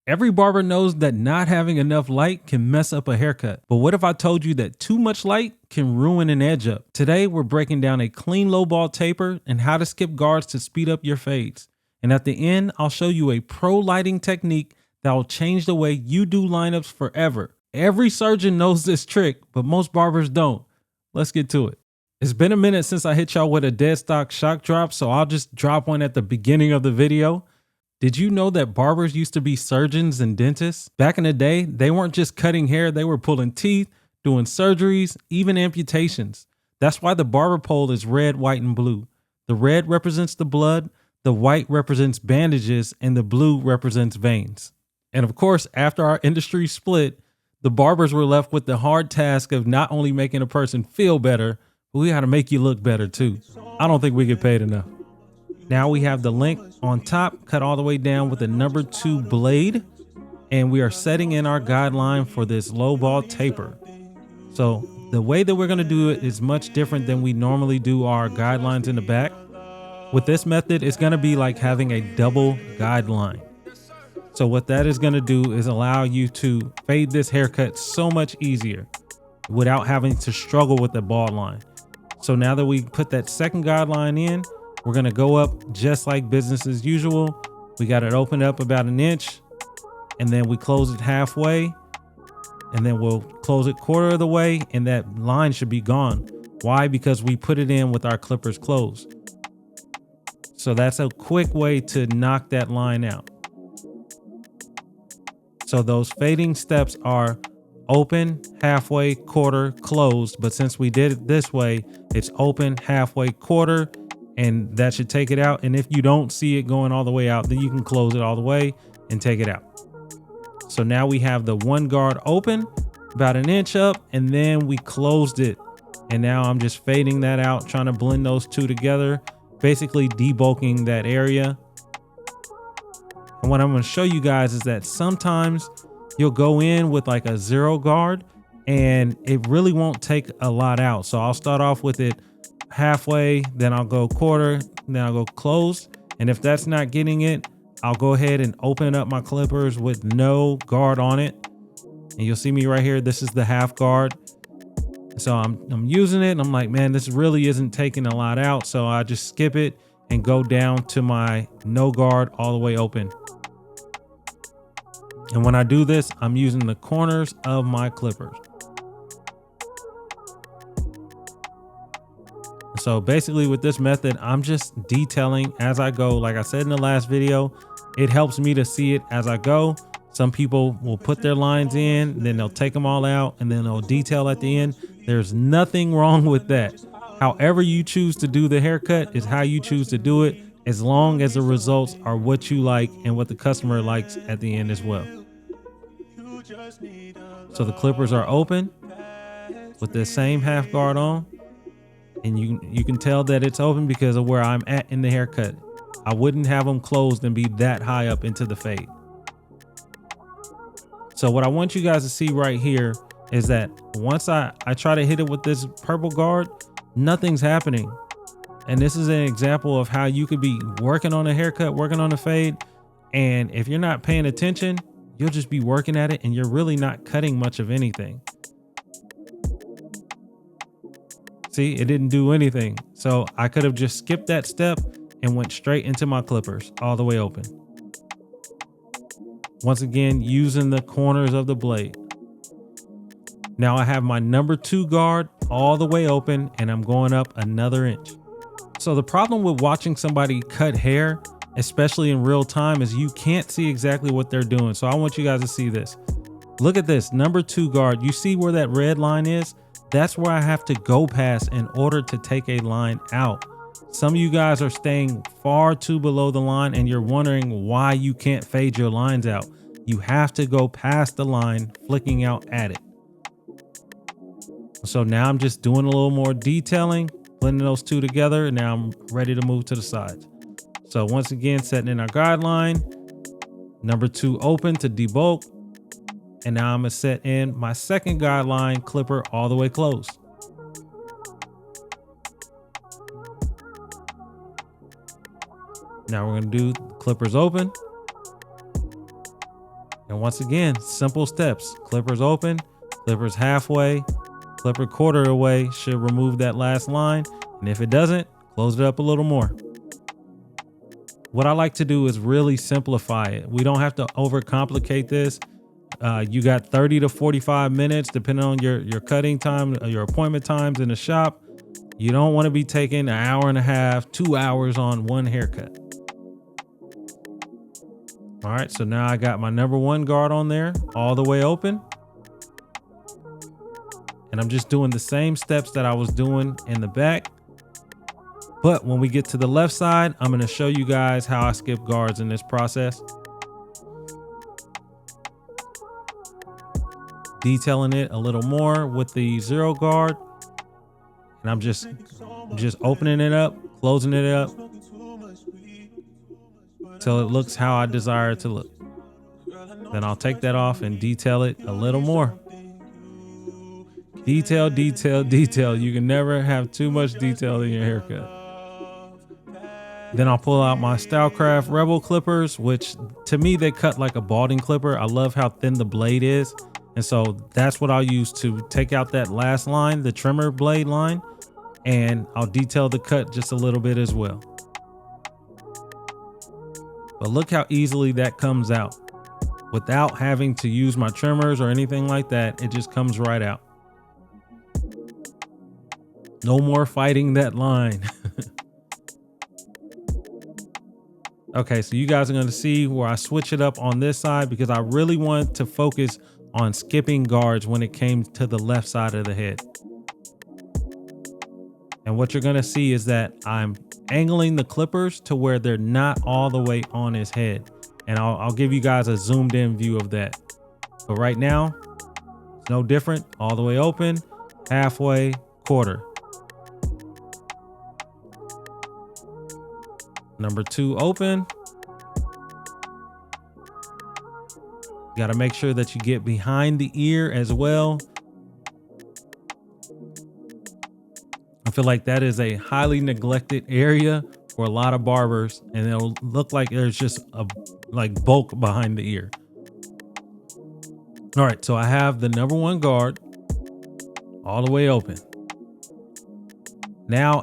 Every barber knows that not having enough light can mess up a haircut. But what if I told you that too much light can ruin an edge up? Today, we're breaking down a clean low ball taper and how to skip guards to speed up your fades. And at the end, I'll show you a pro lighting technique that will change the way you do lineups forever. Every surgeon knows this trick, but most barbers don't. Let's get to it. It's been a minute since I hit y'all with a dead stock shock drop, so I'll just drop one at the beginning of the video. Did you know that barbers used to be surgeons and dentists? Back in the day, they weren't just cutting hair, they were pulling teeth, doing surgeries, even amputations. That's why the barber pole is red, white, and blue. The red represents the blood, the white represents bandages, and the blue represents veins. And of course, after our industry split, the barbers were left with the hard task of not only making a person feel better, but we had to make you look better too. I don't think we get paid enough. Now we have the length on top cut all the way down with a number 2 blade, and we are setting in our guideline for this low ball taper. So the way that we're going to do it is much different than we normally do our guidelines in the back. With this method, it's going to be like having a double guideline. So what that is going to do is allow you to fade this haircut so much easier without having to struggle with the bald line. So now that we put that second guideline in, we're going to go up just like business as usual. We got it open up about an inch, and then we close it halfway, and then we'll close it quarter of the way, and that line should be gone. Why? Because we put it in with our clippers closed. So that's a quick way to knock that line out. So those fading steps are open, halfway, quarter, closed. But since we did it this way, it's open, halfway, quarter, and that should take it out. And if you don't see it going all the way out, then you can close it all the way and take it out. So now we have the one guard open, about an inch up, and then we closed it. And now I'm just fading that out, trying to blend those two together, basically debulking that area. And what I'm going to show you guys is that sometimes you'll go in with like a 0 guard and it really won't take a lot out. So I'll start off with it halfway, then I'll go quarter, then I'll go close. And if that's not getting it, I'll go ahead and open up my clippers with no guard on it. And you'll see me right here. This is the half guard. So I'm using it and I'm like, man, this really isn't taking a lot out. So I just skip it and go down to my no guard all the way open. And when I do this, I'm using the corners of my clippers. So basically with this method, I'm just detailing as I go. Like I said in the last video, it helps me to see it as I go. Some people will put their lines in, then they'll take them all out, and then they'll detail at the end. There's nothing wrong with that. However you choose to do the haircut is how you choose to do it, as long as the results are what you like and what the customer likes at the end as well. So the clippers are open with the same half guard on, and you can tell that it's open because of where I'm at in the haircut. I wouldn't have them closed and be that high up into the fade. So what I want you guys to see right here is that once I try to hit it with this purple guard, nothing's happening. And this is an example of how you could be working on a haircut, working on a fade, and if you're not paying attention, you'll just be working at it and you're really not cutting much of anything. See, it didn't do anything. So I could have just skipped that step and went straight into my clippers all the way open. Once again, using the corners of the blade. Now I have my number 2 guard all the way open and I'm going up another inch. So the problem with watching somebody cut hair, especially in real time, is you can't see exactly what they're doing. So I want you guys to see this. Look at this number 2 guard. You see where that red line is? That's where I have to go past in order to take a line out. Some of you guys are staying far too below the line and you're wondering why you can't fade your lines out. You have to go past the line, flicking out at it. So now I'm just doing a little more detailing, blending those two together, and now I'm ready to move to the sides. So once again, setting in our guideline, number 2 open to debulk. And now I'm gonna set in my second guideline clipper all the way closed. Now we're gonna do clippers open. And once again, simple steps. Clippers open, clippers halfway, clipper quarter away should remove that last line. And if it doesn't, close it up a little more. What I like to do is really simplify it. We don't have to overcomplicate this. You got 30 to 45 minutes, depending on your cutting time, your appointment times in the shop. You don't want to be taking an hour and a half, 2 hours on one haircut. All right, so now I got my number one guard on there, all the way open. And I'm just doing the same steps that I was doing in the back. But when we get to the left side, I'm going to show you guys how I skip guards in this process. Detailing it a little more with the zero guard. And I'm just opening it up, closing it up till it looks how I desire it to look. Then I'll take that off and detail it a little more. Detail, detail, detail. You can never have too much detail in your haircut. Then I'll pull out my Stylecraft Rebel clippers, which to me, they cut like a balding clipper. I love how thin the blade is. And so that's what I'll use to take out that last line, the trimmer blade line, and I'll detail the cut just a little bit as well. But look how easily that comes out. Without having to use my trimmers or anything like that, it just comes right out. No more fighting that line. Okay, so you guys are going to see where I switch it up on this side because I really wanted to focus on skipping guards when it came to the left side of the head. And what you're going to see is that I'm angling the clippers to where they're not all the way on his head. And I'll give you guys a zoomed in view of that. But right now, it's no different. All the way open, halfway, quarter. Number two open. You got to make sure that you get behind the ear as well. I feel like that is a highly neglected area for a lot of barbers, and it'll look like there's just a bulk behind the ear. All right, so I have the number one guard all the way open. Now,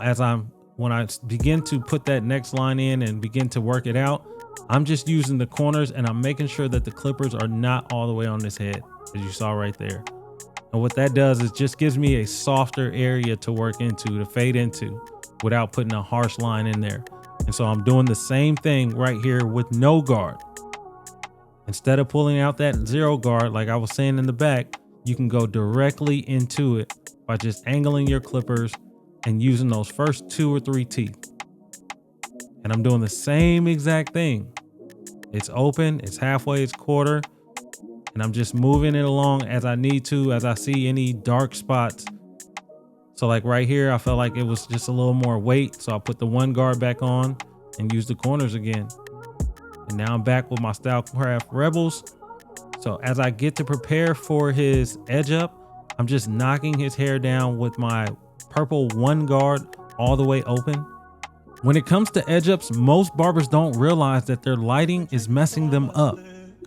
when I begin to put that next line in and begin to work it out, I'm just using the corners and I'm making sure that the clippers are not all the way on this head, as you saw right there. And what that does is just gives me a softer area to work into, to fade into, without putting a harsh line in there. And so I'm doing the same thing right here with no guard. Instead of pulling out that zero guard, like I was saying in the back, you can go directly into it by just angling your clippers and using those first 2 or 3 teeth. And I'm doing the same exact thing. It's open, it's halfway, it's quarter. And I'm just moving it along as I need to, as I see any dark spots. So like right here, I felt like it was just a little more weight. So I put the one guard back on and use the corners again. And now I'm back with my Stylecraft Rebels. So as I get to prepare for his edge up, I'm just knocking his hair down with my purple one guard all the way open. When it comes to edge ups, most barbers don't realize that their lighting is messing them up.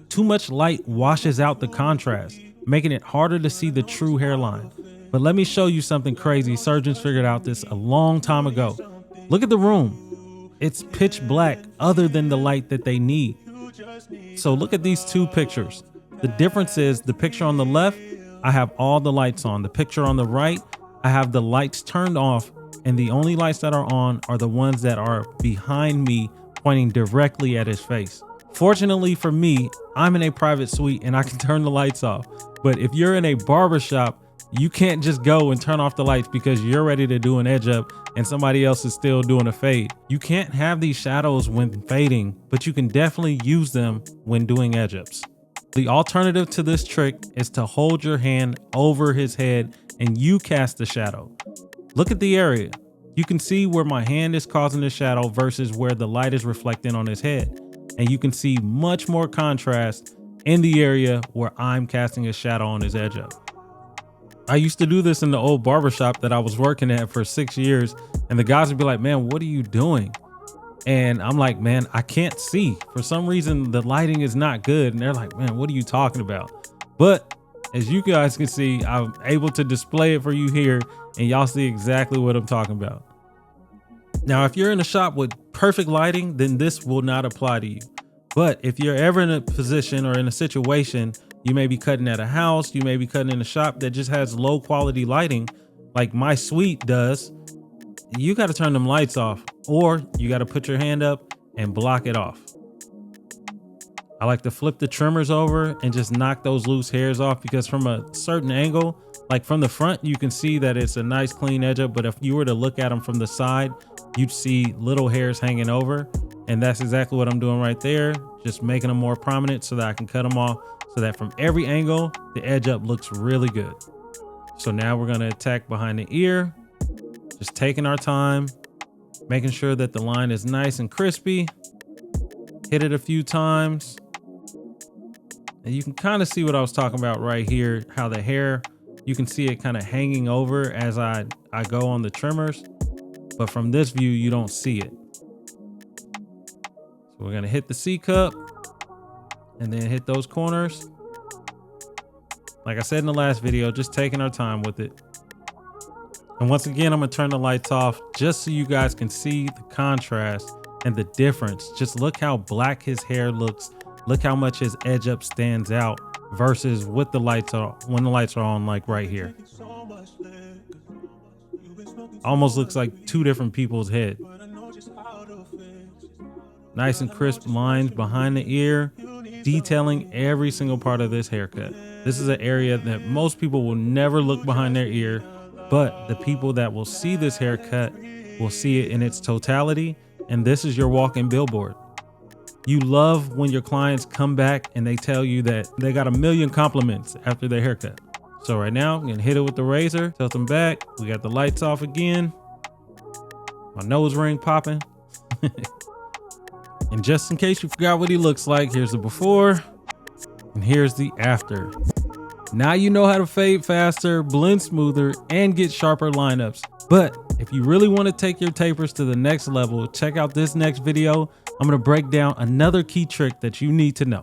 Too much light washes out the contrast, making it harder to see the true hairline. But let me show you something crazy. Surgeons figured out this a long time ago. Look at the room. It's pitch black other than the light that they need. So look at these two pictures. The difference is the picture on the left, I have all the lights on. The picture on the right, I have the lights turned off, and the only lights that are on are the ones that are behind me, pointing directly at his face. Fortunately for me, I'm in a private suite and I can turn the lights off. But if you're in a barber shop, you can't just go and turn off the lights because you're ready to do an edge up and somebody else is still doing a fade. You can't have these shadows when fading, but you can definitely use them when doing edge ups. The alternative to this trick is to hold your hand over his head and you cast the shadow. Look at the area. You can see where my hand is causing the shadow versus where the light is reflecting on his head. And you can see much more contrast in the area where I'm casting a shadow on his edge up. I used to do this in the old barbershop that I was working at for 6 years, and the guys would be like, man, what are you doing? And I'm like, man, I can't see. For some reason, the lighting is not good. And they're like, man, what are you talking about? But as you guys can see, I'm able to display it for you here, and y'all see exactly what I'm talking about. Now, if you're in a shop with perfect lighting, then this will not apply to you. But if you're ever in a position or in a situation, you may be cutting at a house, you may be cutting in a shop that just has low quality lighting, like my suite does, you got to turn them lights off, or you got to put your hand up and block it off. I like to flip the trimmers over and just knock those loose hairs off, because from a certain angle, like from the front, you can see that it's a nice clean edge up. But if you were to look at them from the side, you'd see little hairs hanging over. And that's exactly what I'm doing right there. Just making them more prominent so that I can cut them off, so that from every angle, the edge up looks really good. So now we're going to attack behind the ear, just taking our time, making sure that the line is nice and crispy. Hit it a few times. And you can kind of see what I was talking about right here, how the hair, you can see it kind of hanging over as I go on the trimmers. But from this view, you don't see it. So we're going to hit the C cup and then hit those corners. Like I said in the last video, just taking our time with it. And once again, I'm going to turn the lights off just so you guys can see the contrast and the difference. Just look how black his hair looks. Look how much his edge up stands out versus with the lights on, when the lights are on, like right here. Almost looks like two different people's head. Nice and crisp lines behind the ear, detailing every single part of this haircut. This is an area that most people will never look behind their ear, but the people that will see this haircut will see it in its totality. And this is your walk-in billboard. You love when your clients come back and they tell you that they got a million compliments after their haircut. So right now, I'm gonna hit it with the razor, tilt them back. We got the lights off again. My nose ring popping. And just in case you forgot what he looks like, here's the before and here's the after. Now you know how to fade faster, blend smoother, and get sharper lineups. But if you really want to take your tapers to the next level, check out this next video. I'm going to break down another key trick that you need to know.